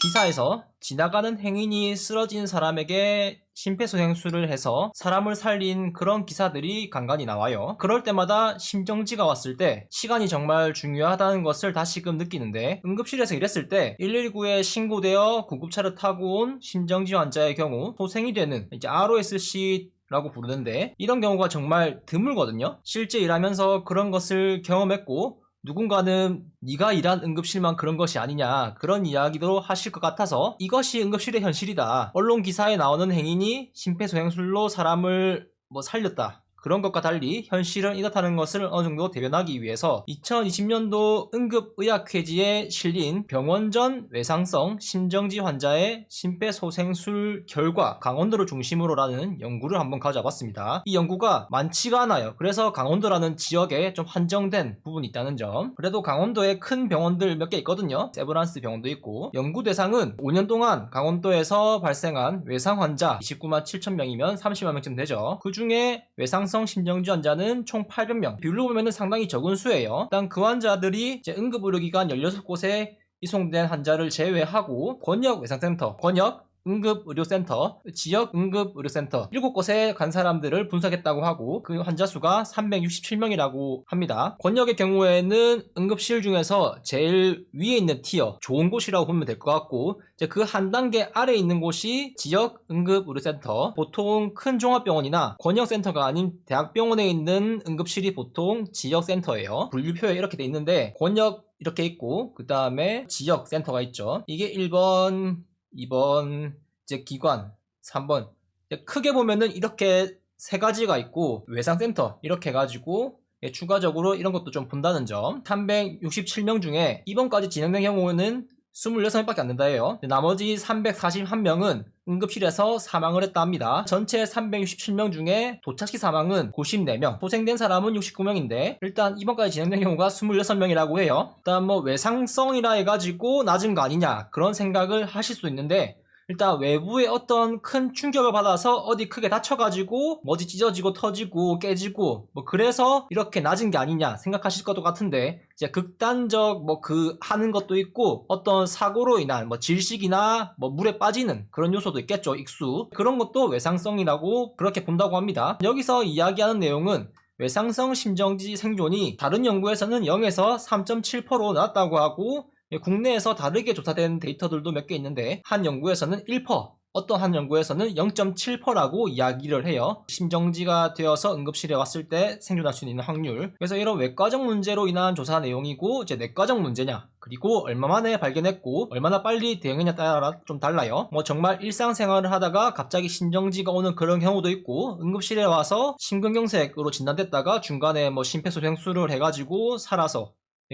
기사에서 지나가는 행인이 쓰러진 사람에게 심폐소생술을 해서 사람을 살린 그런 기사들이 간간히 나와요. 그럴 때마다 심정지가 왔을 때 시간이 정말 중요하다는 것을 다시금 느끼는데, 응급실에서 일했을 때 119에 신고되어 구급차를 타고 온 심정지 환자의 경우 소생이 되는 이제 ROSC 라고 부르는데, 이런 경우가 정말 드물거든요. 실제 일하면서 그런 것을 경험했고, 누군가는 네가 일한 응급실만 그런 것이 아니냐, 그런 이야기도 하실 것 같아서 이것이 응급실의 현실이다, 언론 기사에 나오는 행인이 심폐소생술로 사람을 살렸다, 그런 것과 달리 현실은 이렇다는 것을 어느 정도 대변하기 위해서 2020년도 응급의학회지에 실린 병원 전 외상성 심정지 환자의 심폐소생술 결과 강원도를 중심으로라는 연구를 한번 가져봤습니다. 이 연구가 많지가 않아요. 그래서 강원도라는 지역에 좀 한정된 부분이 있다는 점. 그래도 강원도에 큰 병원들 몇 개 있거든요. 세브란스 병원도 있고. 연구 대상은 5년 동안 강원도에서 발생한 외상 환자 29만 7천 명이면 30만 명쯤 되죠. 그 중에 외상성 심정지 환자는 총 800명. 비율로 보면 상당히 적은 수예요. 일단 그 환자들이 이제 응급의료기관 16곳에 이송된 환자를 제외하고 권역 외상센터, 권역 응급의료센터, 지역 응급의료센터 7곳에 간 사람들을 분석했다고 하고, 그 환자 수가 367명이라고 합니다. 권역의 경우에는 응급실 중에서 제일 위에 있는 티어, 좋은 곳이라고 보면 될 것 같고, 이제 그 한 단계 아래에 있는 곳이 지역 응급의료센터. 보통 큰 종합병원이나 권역센터가 아닌 대학병원에 있는 응급실이 보통 지역센터예요. 분류표에 이렇게 돼 있는데, 권역 이렇게 있고, 그 다음에 지역센터가 있죠. 이게 1번, 2번 이제 기관, 3번 크게 보면은 이렇게 세 가지가 있고, 외상센터 이렇게 해가지고 추가적으로 이런 것도 좀 본다는 점. 367명 중에 입원까지 진행된 경우는 26명밖에 안 된다 해요. 나머지 341명은 응급실에서 사망을 했다 합니다. 전체 367명 중에 도착시 사망은 94명, 소생된 사람은 69명인데 일단 입원까지 진행된 경우가 26명이라고 해요. 일단 외상성이라 해가지고 낮은 거 아니냐, 그런 생각을 하실 수 있는데, 일단 외부에 어떤 큰 충격을 받아서 어디 크게 다쳐가지고 뭐지 찢어지고 터지고 깨지고 그래서 이렇게 낮은 게 아니냐 생각하실 것도 같은데, 이제 극단적 하는 것도 있고, 어떤 사고로 인한 질식이나 물에 빠지는 그런 요소도 있겠죠. 익수, 그런 것도 외상성이라고 그렇게 본다고 합니다. 여기서 이야기하는 내용은 외상성 심정지 생존이 다른 연구에서는 0에서 3.7%로 나왔다고 하고, 국내에서 다르게 조사된 데이터들도 몇 개 있는데, 한 연구에서는 1%, 어떤 한 연구에서는 0.7%라고 이야기를 해요. 심정지가 되어서 응급실에 왔을 때 생존할 수 있는 확률. 그래서 이런 외과적 문제로 인한 조사 내용이고, 이제 내과적 문제냐, 그리고 얼마 만에 발견했고 얼마나 빨리 대응했냐에 따라 좀 달라요. 정말 일상생활을 하다가 갑자기 심정지가 오는 그런 경우도 있고, 응급실에 와서 심근경색으로 진단됐다가 중간에 심폐소생술을 해가지고 살아서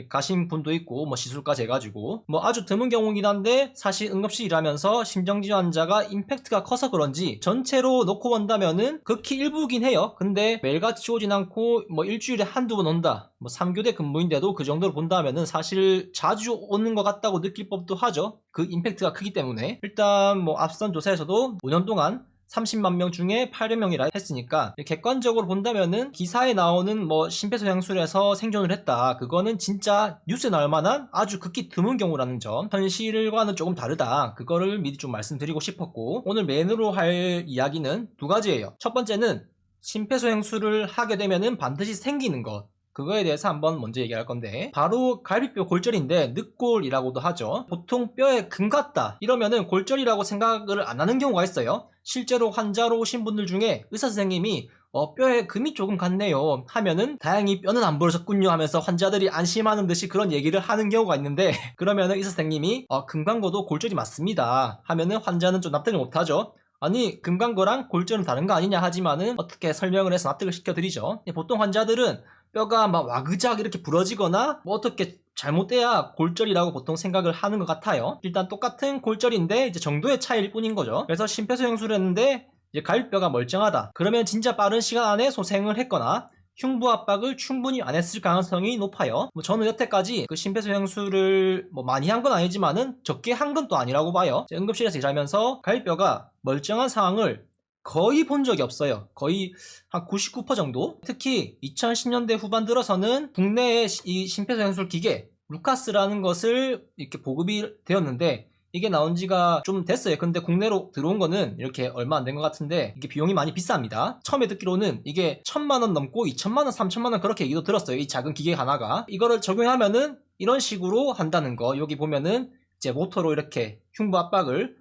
가신 분도 있고, 시술까지 해가지고 아주 드문 경우긴 한데, 사실 응급실 일하면서 심정지 환자가 임팩트가 커서 그런지 전체로 놓고 본다면은 극히 일부긴 해요. 근데 매일같이 오진 않고 일주일에 한두 번 온다, 3교대 근무인데도 그 정도로 본다면은 사실 자주 오는 것 같다고 느낄 법도 하죠. 그 임팩트가 크기 때문에. 일단 앞선 조사에서도 5년 동안 30만 명 중에 800명이라 했으니까, 객관적으로 본다면은 기사에 나오는 심폐소생술에서 생존을 했다, 그거는 진짜 뉴스에 나올 만한 아주 극히 드문 경우라는 점, 현실과는 조금 다르다, 그거를 미리 좀 말씀드리고 싶었고, 오늘 메인으로 할 이야기는 두 가지예요. 첫 번째는 심폐소생술을 하게 되면은 반드시 생기는 것, 그거에 대해서 한번 먼저 얘기할 건데, 바로 갈비뼈 골절인데 늑골이라고도 하죠. 보통 뼈에 금 갔다 이러면은 골절이라고 생각을 안 하는 경우가 있어요. 실제로 환자로 오신 분들 중에 의사 선생님이 뼈에 금이 조금 갔네요 하면은 다행히 뼈는 안 부러졌군요 하면서 환자들이 안심하는 듯이 그런 얘기를 하는 경우가 있는데, 그러면은 의사 선생님이 금 간 거도 골절이 맞습니다 하면은 환자는 좀 납득을 못하죠. 아니, 금 간 거랑 골절은 다른 거 아니냐 하지만은 어떻게 설명을 해서 납득을 시켜드리죠. 보통 환자들은 뼈가 와그작 이렇게 부러지거나 어떻게 잘못돼야 골절이라고 보통 생각을 하는 것 같아요. 일단 똑같은 골절인데 이제 정도의 차이일 뿐인 거죠. 그래서 심폐소생술을 했는데 이제 갈비뼈가 멀쩡하다, 그러면 진짜 빠른 시간 안에 소생을 했거나 흉부 압박을 충분히 안 했을 가능성이 높아요. 저는 여태까지 그 심폐소생술을 많이 한 건 아니지만은 적게 한 건 또 아니라고 봐요. 응급실에서 일하면서 갈비뼈가 멀쩡한 상황을 거의 본 적이 없어요. 거의 한 99% 정도? 특히 2010년대 후반 들어서는 국내에 이 심폐소생술 기계 루카스라는 것을 이렇게 보급이 되었는데, 이게 나온 지가 좀 됐어요. 근데 국내로 들어온 거는 이렇게 얼마 안 된 것 같은데 이게 비용이 많이 비쌉니다. 처음에 듣기로는 이게 1000만원 넘고 2000만원, 3000만원 그렇게 얘기도 들었어요. 이 작은 기계 하나가. 이거를 적용하면은 이런 식으로 한다는 거. 여기 보면은 이제 모터로 이렇게 흉부 압박을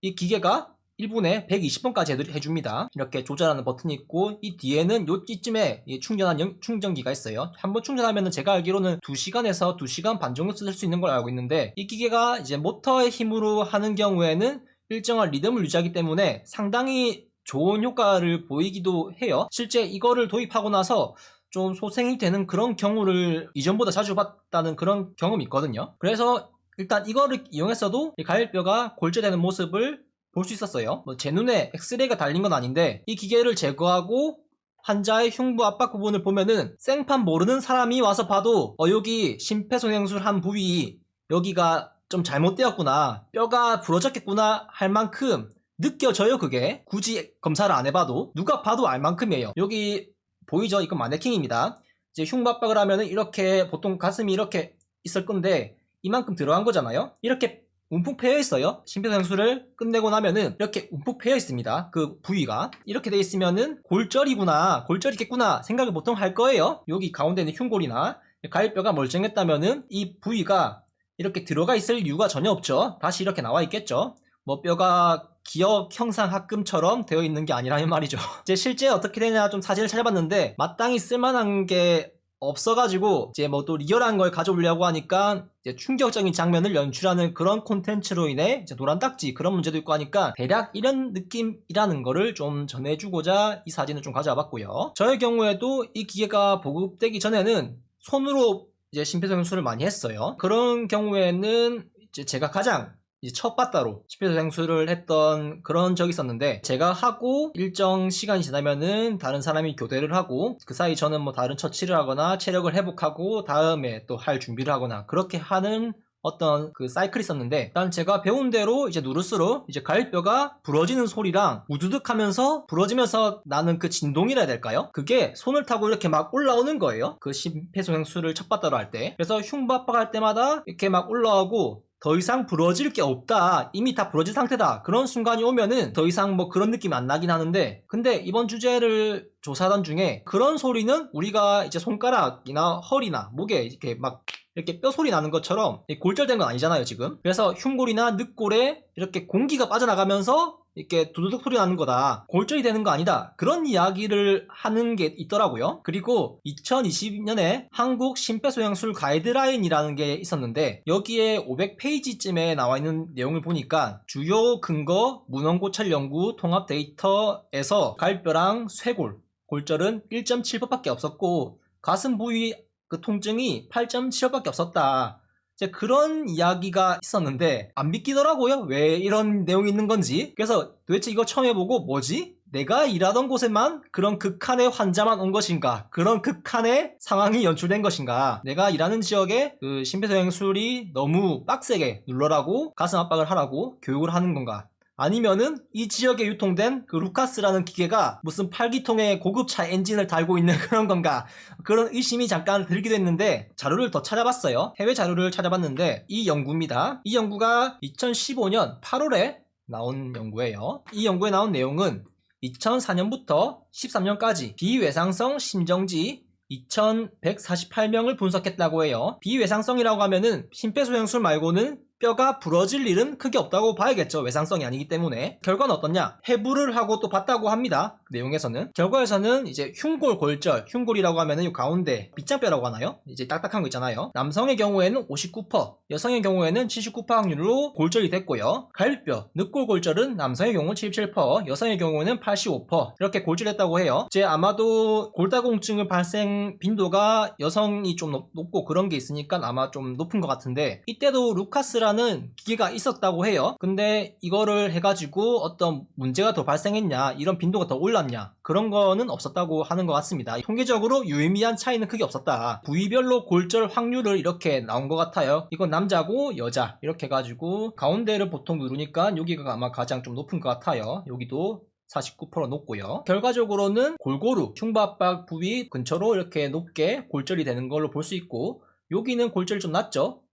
이 기계가 1분에 120번까지 해줍니다. 이렇게 조절하는 버튼이 있고 이 뒤에는 요쯤에 충전한 충전기가 있어요. 한번 충전하면 제가 알기로는 2시간에서 2시간 반 정도 쓸 수 있는 걸 알고 있는데 이 기계가 이제 모터의 힘으로 하는 경우에는 일정한 리듬을 유지하기 때문에 상당히 좋은 효과를 보이기도 해요. 실제 이거를 도입하고 나서 좀 소생이 되는 그런 경우를 이전보다 자주 봤다는 그런 경험이 있거든요. 그래서 일단 이거를 이용했어도 가일뼈가 골절되는 모습을 볼 수 있었어요. 제 눈에 엑스레이가 달린 건 아닌데 이 기계를 제거하고 환자의 흉부 압박 부분을 보면은 생판 모르는 사람이 와서 봐도 여기 심폐소생술 한 부위 여기가 좀 잘못되었구나, 뼈가 부러졌겠구나 할 만큼 느껴져요. 그게 굳이 검사를 안 해봐도 누가 봐도 알 만큼이에요. 여기 보이죠? 이건 마네킹입니다. 이제 흉부 압박을 하면은 이렇게 보통 가슴이 이렇게 있을 건데 이만큼 들어간 거잖아요. 이렇게 움푹 패여 있어요. 심폐소생술을 끝내고 나면은 이렇게 움푹 패여 있습니다. 그 부위가 이렇게 돼 있으면은 골절이구나, 골절이겠구나 생각을 보통 할 거예요. 여기 가운데 있는 흉골이나 가일뼈가 멀쩡했다면은 이 부위가 이렇게 들어가 있을 이유가 전혀 없죠. 다시 이렇게 나와 있겠죠. 뭐 뼈가 기억 형상 합금처럼 되어 있는 게 아니라는 말이죠. 이제 실제 어떻게 되냐 좀 사진을 찾아봤는데 마땅히 쓸만한 게 없어가지고 이제 뭐 또 리얼한 걸 가져오려고 하니까 이제 충격적인 장면을 연출하는 그런 콘텐츠로 인해 이제 노란 딱지 그런 문제도 있고 하니까 대략 이런 느낌이라는 거를 좀 전해주고자 이 사진을 좀 가져와 봤고요. 저의 경우에도 이 기계가 보급되기 전에는 손으로 이제 심폐소생술을 많이 했어요. 그런 경우에는 이제 제가 가장 이제 첫 바따로 심폐소생술을 했던 그런 적이 있었는데 제가 하고 일정 시간이 지나면은 다른 사람이 교대를 하고 그 사이 저는 뭐 다른 처치를 하거나 체력을 회복하고 다음에 또 할 준비를 하거나 그렇게 하는 어떤 그 사이클이 있었는데 일단 제가 배운 대로 이제 누를수록 이제 가일뼈가 부러지는 소리랑 우두둑 하면서 부러지면서 나는 그 진동이라 해야 될까요? 그게 손을 타고 이렇게 막 올라오는 거예요. 그 심폐소생술을 첫 바따로 할 때. 그래서 흉부 압박할 때마다 이렇게 막 올라오고 더 이상 부러질 게 없다, 이미 다 부러진 상태다, 그런 순간이 오면은 더 이상 뭐 그런 느낌이 안 나긴 하는데 근데 이번 주제를 조사하던 중에 그런 소리는 우리가 이제 손가락이나 허리나 목에 이렇게 막 이렇게 뼈 소리 나는 것처럼 골절된 건 아니잖아요 지금. 그래서 흉골이나 늑골에 이렇게 공기가 빠져나가면서 이렇게 두두둑 소리 나는 거다, 골절이 되는 거 아니다, 그런 이야기를 하는 게 있더라고요. 그리고 2020년에 한국 심폐소생술 가이드라인이라는 게 있었는데 여기에 500페이지쯤에 나와 있는 내용을 보니까 주요 근거 문헌고찰 연구 통합 데이터에서 가일뼈랑 쇄골 골절은 1.7%밖에 없었고 가슴 부위 그 통증이 8.7%밖에 없었다, 이제 그런 이야기가 있었는데 안 믿기더라고요. 왜 이런 내용이 있는 건지. 그래서 도대체 이거 처음 해보고 뭐지? 내가 일하던 곳에만 그런 극한의 환자만 온 것인가? 그런 극한의 상황이 연출된 것인가? 내가 일하는 지역에 그 심폐소생술이 너무 빡세게 눌러라고 가슴 압박을 하라고 교육을 하는 건가? 아니면은 이 지역에 유통된 그 루카스라는 기계가 무슨 8기통의 고급차 엔진을 달고 있는 그런 건가, 그런 의심이 잠깐 들기도 했는데 자료를 더 찾아봤어요. 해외 자료를 찾아봤는데 이 연구입니다. 이 연구가 2015년 8월에 나온 연구예요. 이 연구에 나온 내용은 2004년부터 13년까지 비외상성 심정지 2148명을 분석했다고 해요. 비외상성이라고 하면은 심폐소생술 말고는 뼈가 부러질 일은 크게 없다고 봐야겠죠. 외상성이 아니기 때문에. 결과는 어떻냐? 해부를 하고 또 봤다고 합니다. 그 내용에서는. 결과에서는 이제 흉골 골절, 흉골이라고 하면은 이 가운데 밑장뼈라고 하나요? 이제 딱딱한 거 있잖아요. 남성의 경우에는 59%, 여성의 경우에는 79% 확률로 골절이 됐고요. 가일뼈, 늑골 골절은 남성의 경우 77%, 여성의 경우에는 85% 이렇게 골절했다고 해요. 이제 아마도 골다공증의 발생 빈도가 여성이 좀 높고 그런 게 있으니까 아마 좀 높은 것 같은데 이때도 루카스라는 기계가 있었다고 해요. 근데 이거를 해가지고 어떤 문제가 더 발생했냐, 이런 빈도가 더 올랐냐, 그런 거는 없었다고 하는 것 같습니다. 통계적으로 유의미한 차이는 크게 없었다. 부위별로 골절 확률을 이렇게 나온 것 같아요. 이건 남자고 여자 이렇게 해가지고 가운데를 보통 누르니까 여기가 아마 가장 좀 높은 것 같아요. 여기도 49% 높고요. 결과적으로는 골고루 흉부압박 부위 근처로 이렇게 높게 골절이 되는 걸로 볼 수 있고 여기는 골절이 좀 낮죠.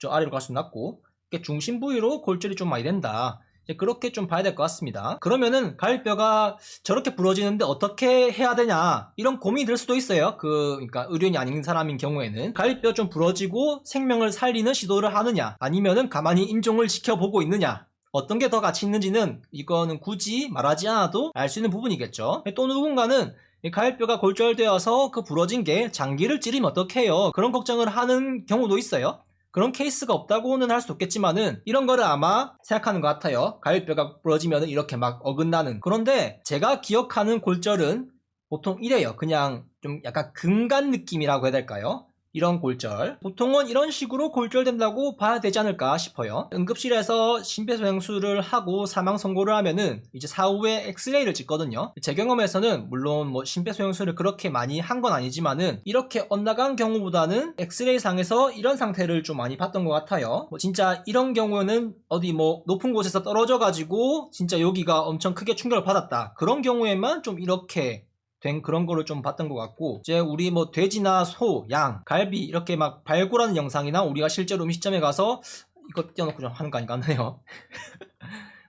저 아래로 갈수록 낮고 중심 부위로 골절이 좀 많이 된다. 그렇게 좀 봐야 될 것 같습니다. 그러면은 갈비뼈가 저렇게 부러지는데 어떻게 해야 되냐 이런 고민이 들 수도 있어요. 그러니까 의료인이 아닌 사람인 경우에는 갈비뼈 좀 부러지고 생명을 살리는 시도를 하느냐 아니면은 가만히 임종을 지켜보고 있느냐 어떤 게 더 가치 있는지는 이거는 굳이 말하지 않아도 알 수 있는 부분이겠죠. 또 누군가는 갈비뼈가 골절되어서 그 부러진 게 장기를 찌르면 어떡해요 그런 걱정을 하는 경우도 있어요. 그런 케이스가 없다고는 할 수 없겠지만은 이런 거를 아마 생각하는 것 같아요. 갈비뼈가 부러지면 이렇게 막 어긋나는. 그런데 제가 기억하는 골절은 보통 이래요. 그냥 좀 약간 금간 느낌이라고 해야 될까요? 이런 골절. 보통은 이런 식으로 골절된다고 봐야 되지 않을까 싶어요. 응급실에서 심폐소생술을 하고 사망 선고를 하면은 이제 사후에 엑스레이를 찍거든요. 제 경험에서는 물론 뭐 심폐소생술을 그렇게 많이 한 건 아니지만은 이렇게 엇나간 경우보다는 엑스레이 상에서 이런 상태를 좀 많이 봤던 것 같아요. 뭐 진짜 이런 경우는 어디 뭐 높은 곳에서 떨어져 가지고 진짜 여기가 엄청 크게 충격을 받았다. 그런 경우에만 좀 이렇게 된 그런 거를 좀 봤던 것 같고 이제 우리 뭐 돼지나 소, 양, 갈비 이렇게 막 발굴하는 영상이나 우리가 실제로 음식점에 가서 이거 띄워놓고 좀 하는 거 아닌가 하네요.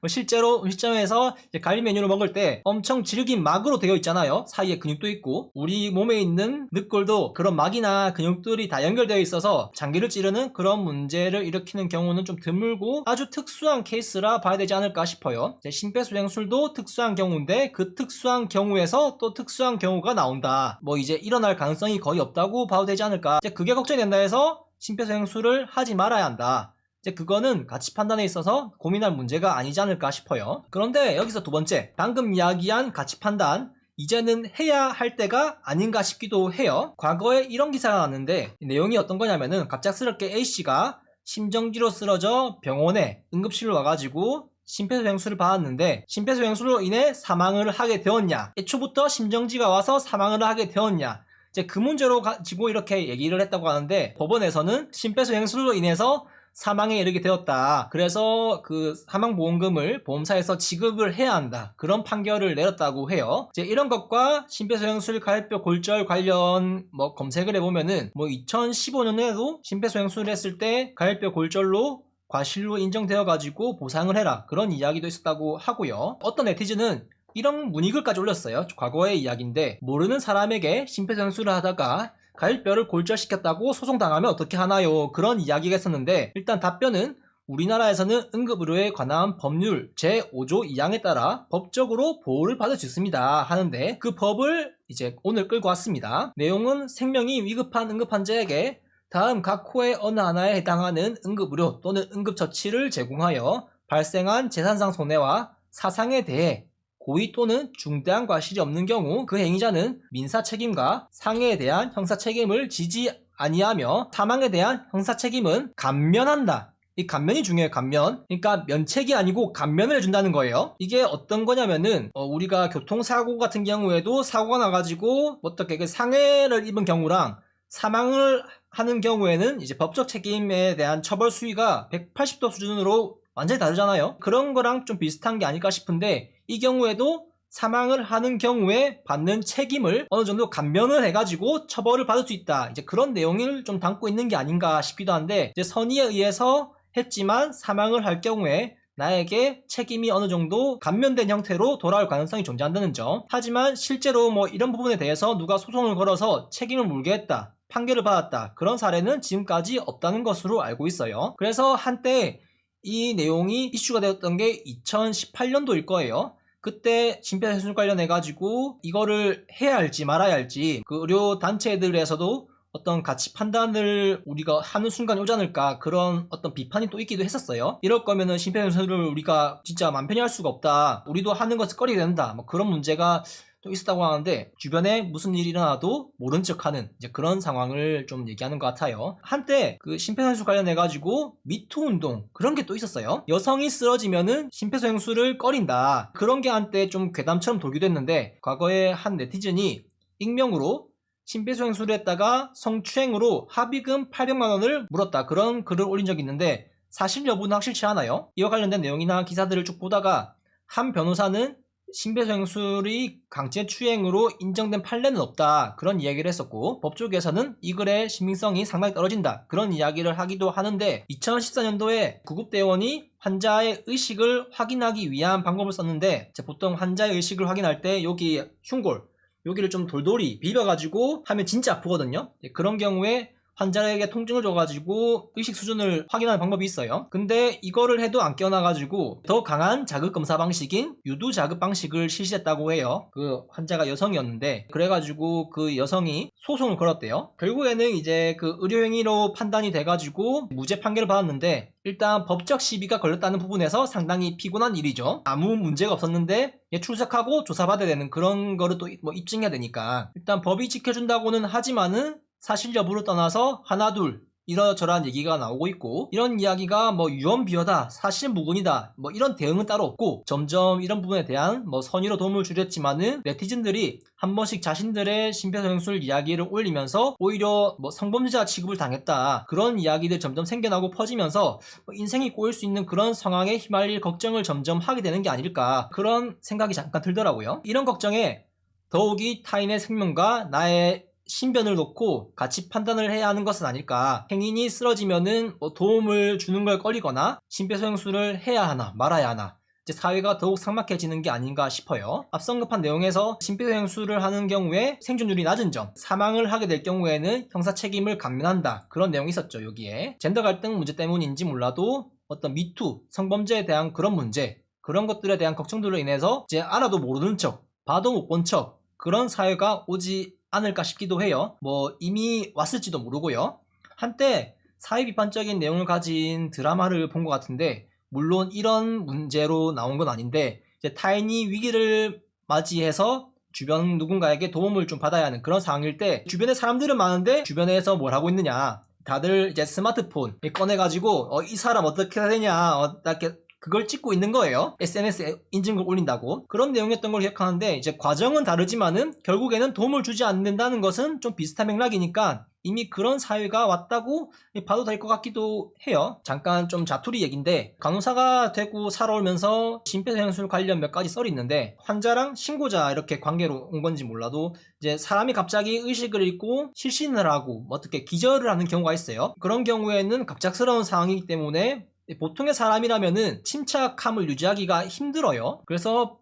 실제로 음식점에서 갈비 메뉴를 먹을 때 엄청 질긴 막으로 되어 있잖아요. 사이에 근육도 있고 우리 몸에 있는 늑골도 그런 막이나 근육들이 다 연결되어 있어서 장기를 찌르는 그런 문제를 일으키는 경우는 좀 드물고 아주 특수한 케이스라 봐야 되지 않을까 싶어요. 심폐소생술도 특수한 경우인데 그 특수한 경우에서 또 특수한 경우가 나온다. 뭐 이제 일어날 가능성이 거의 없다고 봐도 되지 않을까. 이제 그게 걱정이 된다 해서 심폐소생술을 하지 말아야 한다. 그거는 가치 판단에 있어서 고민할 문제가 아니지 않을까 싶어요. 그런데 여기서 두 번째, 방금 이야기한 가치 판단, 이제는 해야 할 때가 아닌가 싶기도 해요. 과거에 이런 기사가 났는데 내용이 어떤 거냐면은 갑작스럽게 A씨가 심정지로 쓰러져 병원에 응급실로 와가지고 심폐소생술을 받았는데 심폐소생술로 인해 사망을 하게 되었냐, 애초부터 심정지가 와서 사망을 하게 되었냐, 이제 그 문제로 가지고 이렇게 얘기를 했다고 하는데 법원에서는 심폐소생술로 인해서 사망에 이르게 되었다. 그래서 그 사망보험금을 보험사에서 지급을 해야 한다. 그런 판결을 내렸다고 해요. 이제 이런 것과 심폐소생술 갈비뼈 골절 관련 뭐 검색을 해보면은 뭐 2015년에도 심폐소생술을 했을 때 갈비뼈 골절로 과실로 인정되어가지고 보상을 해라. 그런 이야기도 있었다고 하고요. 어떤 네티즌은 이런 문의글까지 올렸어요. 과거의 이야기인데 모르는 사람에게 심폐소생술을 하다가 갈비뼈를 골절시켰다고 소송당하면 어떻게 하나요? 그런 이야기가 있었는데 일단 답변은 우리나라에서는 응급의료에 관한 법률 제5조 2항에 따라 법적으로 보호를 받을 수 있습니다 하는데 그 법을 이제 오늘 끌고 왔습니다. 내용은 생명이 위급한 응급환자에게 다음 각 호의 어느 하나에 해당하는 응급의료 또는 응급처치를 제공하여 발생한 재산상 손해와 사상에 대해 고의 또는 중대한 과실이 없는 경우 그 행위자는 민사 책임과 상해에 대한 형사 책임을 지지 아니하며 사망에 대한 형사 책임은 감면한다. 이 감면이 중요해요. 감면. 그러니까 면책이 아니고 감면을 해준다는 거예요. 이게 어떤 거냐면은 우리가 교통사고 같은 경우에도 사고가 나가지고 어떻게 그 상해를 입은 경우랑 사망을 하는 경우에는 이제 법적 책임에 대한 처벌 수위가 180도 수준으로 완전히 다르잖아요. 그런 거랑 좀 비슷한 게 아닐까 싶은데 이 경우에도 사망을 하는 경우에 받는 책임을 어느 정도 감면을 해가지고 처벌을 받을 수 있다. 이제 그런 내용을 좀 담고 있는 게 아닌가 싶기도 한데 이제 선의에 의해서 했지만 사망을 할 경우에 나에게 책임이 어느 정도 감면된 형태로 돌아올 가능성이 존재한다는 점. 하지만 실제로 뭐 이런 부분에 대해서 누가 소송을 걸어서 책임을 물게 했다, 판결을 받았다, 그런 사례는 지금까지 없다는 것으로 알고 있어요. 그래서 한때 이 내용이 이슈가 되었던 게 2018년도일 거예요. 그때 심폐소생술 관련해가지고 이거를 해야 할지 말아야 할지 그 의료 단체들에서도 어떤 가치 판단을 우리가 하는 순간이 오지 않을까, 그런 어떤 비판이 또 있기도 했었어요. 이럴 거면은 심폐소생술을 우리가 진짜 맘 편히 할 수가 없다, 우리도 하는 것을 꺼리게 된다, 뭐 그런 문제가 또 있었다고 하는데 주변에 무슨 일이 일어나도 모른 척하는 이제 그런 상황을 좀 얘기하는 것 같아요. 한때 그 심폐소생술 관련해가지고 미투 운동 그런 게 또 있었어요. 여성이 쓰러지면은 심폐소생술을 꺼린다, 그런 게 한때 좀 괴담처럼 돌기도 했는데 과거에 한 네티즌이 익명으로 심폐소생술을 했다가 성추행으로 합의금 800만 원을 물었다, 그런 글을 올린 적이 있는데 사실 여부는 확실치 않아요. 이와 관련된 내용이나 기사들을 쭉 보다가 한 변호사는 심폐소생술이 강제추행으로 인정된 판례는 없다, 그런 이야기를 했었고, 법 쪽에서는 이 글의 신빙성이 상당히 떨어진다, 그런 이야기를 하기도 하는데, 2014년도에 구급대원이 환자의 의식을 확인하기 위한 방법을 썼는데, 보통 환자의 의식을 확인할 때 여기 흉골, 여기를 좀 돌돌이 비벼가지고 하면 진짜 아프거든요. 그런 경우에 환자에게 통증을 줘가지고 의식 수준을 확인하는 방법이 있어요. 근데 이거를 해도 안 깨어나가지고 더 강한 자극 검사 방식인 유두 자극 방식을 실시했다고 해요. 그 환자가 여성이었는데, 그래가지고 그 여성이 소송을 걸었대요. 결국에는 이제 그 의료행위로 판단이 돼가지고 무죄 판결을 받았는데, 일단 법적 시비가 걸렸다는 부분에서 상당히 피곤한 일이죠. 아무 문제가 없었는데 출석하고 조사받아야 되는 그런 거를 또 뭐 입증해야 되니까, 일단 법이 지켜준다고는 하지만은 사실 여부를 떠나서 하나둘 이러저러한 얘기가 나오고 있고, 이런 이야기가 뭐 유언비어다, 사실 무근이다, 뭐 이런 대응은 따로 없고, 점점 이런 부분에 대한 뭐 선의로 도움을 주렸지만은 네티즌들이 한 번씩 자신들의 심폐소생술 이야기를 올리면서 오히려 뭐 성범죄자 취급을 당했다, 그런 이야기들 점점 생겨나고 퍼지면서 뭐 인생이 꼬일 수 있는 그런 상황에 휘말릴 걱정을 점점 하게 되는 게 아닐까, 그런 생각이 잠깐 들더라고요. 이런 걱정에 더욱이 타인의 생명과 나의 신변을 놓고 같이 판단을 해야 하는 것은 아닐까. 행인이 쓰러지면은 뭐 도움을 주는 걸 꺼리거나 심폐소생술을 해야 하나 말아야 하나, 이제 사회가 더욱 삭막해지는 게 아닌가 싶어요. 앞서 언급한 내용에서 심폐소생술을 하는 경우에 생존율이 낮은 점, 사망을 하게 될 경우에는 형사 책임을 감면한다, 그런 내용이 있었죠. 여기에 젠더 갈등 문제 때문인지 몰라도 어떤 미투, 성범죄에 대한 그런 문제, 그런 것들에 대한 걱정들로 인해서 이제 알아도 모르는 척, 봐도 못 본 척, 그런 사회가 오지 않을까 싶기도 해요. 뭐 이미 왔을지도 모르고요. 한때 사회 비판적인 내용을 가진 드라마를 본 것 같은데, 물론 이런 문제로 나온 건 아닌데, 이제 타인이 위기를 맞이해서 주변 누군가에게 도움을 좀 받아야 하는 그런 상황일 때, 주변에 사람들은 많은데 주변에서 뭘 하고 있느냐, 다들 이제 스마트폰 꺼내가지고 이 사람 어떻게 해야 되냐, 이렇게 그걸 찍고 있는 거예요. SNS에 인증글 올린다고. 그런 내용이었던 걸 기억하는데, 이제 과정은 다르지만은 결국에는 도움을 주지 않는다는 것은 좀 비슷한 맥락이니까 이미 그런 사회가 왔다고 봐도 될 것 같기도 해요. 잠깐 좀 자투리 얘기인데, 간호사가 되고 살아오면서 심폐소생술 관련 몇 가지 썰이 있는데, 환자랑 신고자 이렇게 관계로 온 건지 몰라도 이제 사람이 갑자기 의식을 잃고 실신을 하고 뭐 어떻게 기절을 하는 경우가 있어요. 그런 경우에는 갑작스러운 상황이기 때문에 보통의 사람이라면은 침착함을 유지하기가 힘들어요. 그래서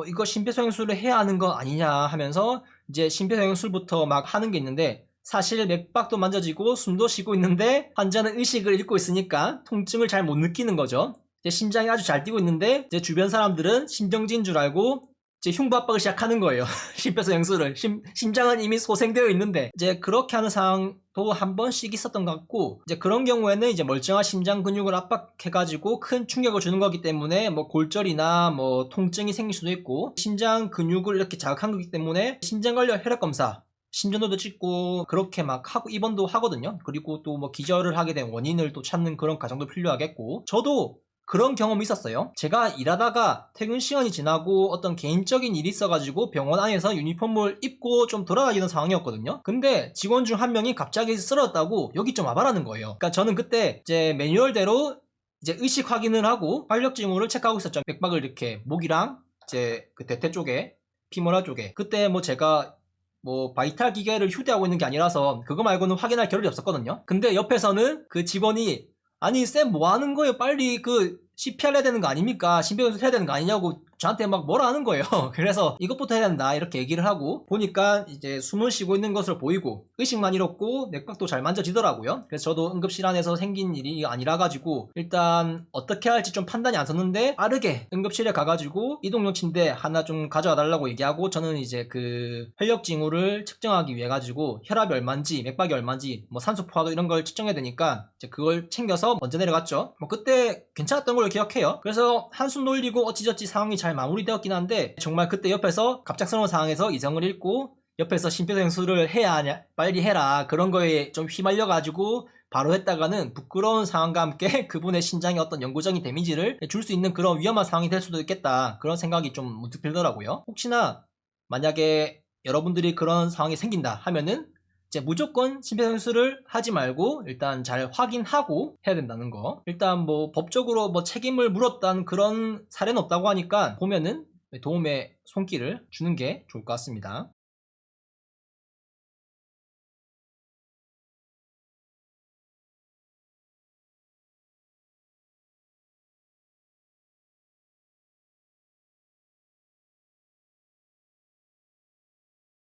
이거 심폐소생술을 해야 하는 거 아니냐 하면서 이제 심폐소생술부터 막 하는 게 있는데, 사실 맥박도 만져지고 숨도 쉬고 있는데 환자는 의식을 잃고 있으니까 통증을 잘 못 느끼는 거죠. 이제 심장이 아주 잘 뛰고 있는데 이제 주변 사람들은 심정지인 줄 알고 이제 흉부 압박을 시작하는 거예요. 심폐소생술을. 심장은 이미 소생되어 있는데, 이제 그렇게 하는 상황도 한 번씩 있었던 것 같고, 이제 그런 경우에는 이제 멀쩡한 심장 근육을 압박해가지고 큰 충격을 주는 거기 때문에 뭐 골절이나 뭐 통증이 생길 수도 있고, 심장 근육을 이렇게 자극한 거기 때문에 심장 관련 혈액 검사, 심전도도 찍고 그렇게 막 하고 입원도 하거든요. 그리고 또 뭐 기절을 하게 된 원인을 또 찾는 그런 과정도 필요하겠고, 저도 그런 경험이 있었어요. 제가 일하다가 퇴근 시간이 지나고 어떤 개인적인 일이 있어가지고 병원 안에서 유니폼을 입고 좀 돌아다니는 상황이었거든요. 근데 직원 중 한 명이 갑자기 쓰러졌다고 여기 좀 와봐라는 거예요. 그러니까 저는 그때 이제 매뉴얼대로 이제 의식 확인을 하고 활력 징후를 체크하고 있었죠. 맥박을 이렇게 목이랑 이제 그 대퇴 쪽에, 피모랄 쪽에. 그때 뭐 제가 뭐 바이탈 기계를 휴대하고 있는 게 아니라서 그거 말고는 확인할 겨를이 없었거든요. 근데 옆에서는 그 직원이 아니 쌤 뭐 하는 거예요? 빨리 그 CPR 해야 되는 거 아닙니까? 심폐소생술 해야 되는 거 아니냐고 저한테 막 뭐라 하는 거예요. 그래서 이것부터 해야 된다 이렇게 얘기를 하고 보니까 이제 숨을 쉬고 있는 것으로 보이고 의식만 잃었고 맥박도 잘 만져지더라고요. 그래서 저도 응급실 안에서 생긴 일이 아니라 가지고 일단 어떻게 할지 좀 판단이 안 섰는데, 빠르게 응급실에 가가지고 이동용 침대 하나 좀 가져와 달라고 얘기하고, 저는 이제 그 활력 징후를 측정하기 위해 가지고 혈압이 얼마인지 맥박이 얼마인지 뭐 산소 포화도 이런 걸 측정해야 되니까 이제 그걸 챙겨서 먼저 내려갔죠. 뭐 그때 괜찮았던 걸로 기억해요. 그래서 한숨 돌리고 어찌저찌 상황이 잘 마무리되었긴 한데, 정말 그때 옆에서 갑작스러운 상황에서 이성을 잃고 옆에서 심폐소생술을 해야 하냐, 빨리 해라, 그런 거에 좀 휘말려가지고 바로 했다가는 부끄러운 상황과 함께 그분의 신장에 어떤 영구적인 데미지를 줄 수 있는 그런 위험한 상황이 될 수도 있겠다, 그런 생각이 좀 문득 들더라고요. 혹시나 만약에 여러분들이 그런 상황이 생긴다 하면은 이제 무조건 심폐소생술을 하지 말고 일단 잘 확인하고 해야 된다는 거. 일단 뭐 법적으로 뭐 책임을 물었다는 그런 사례는 없다고 하니까 보면은 도움의 손길을 주는 게 좋을 것 같습니다.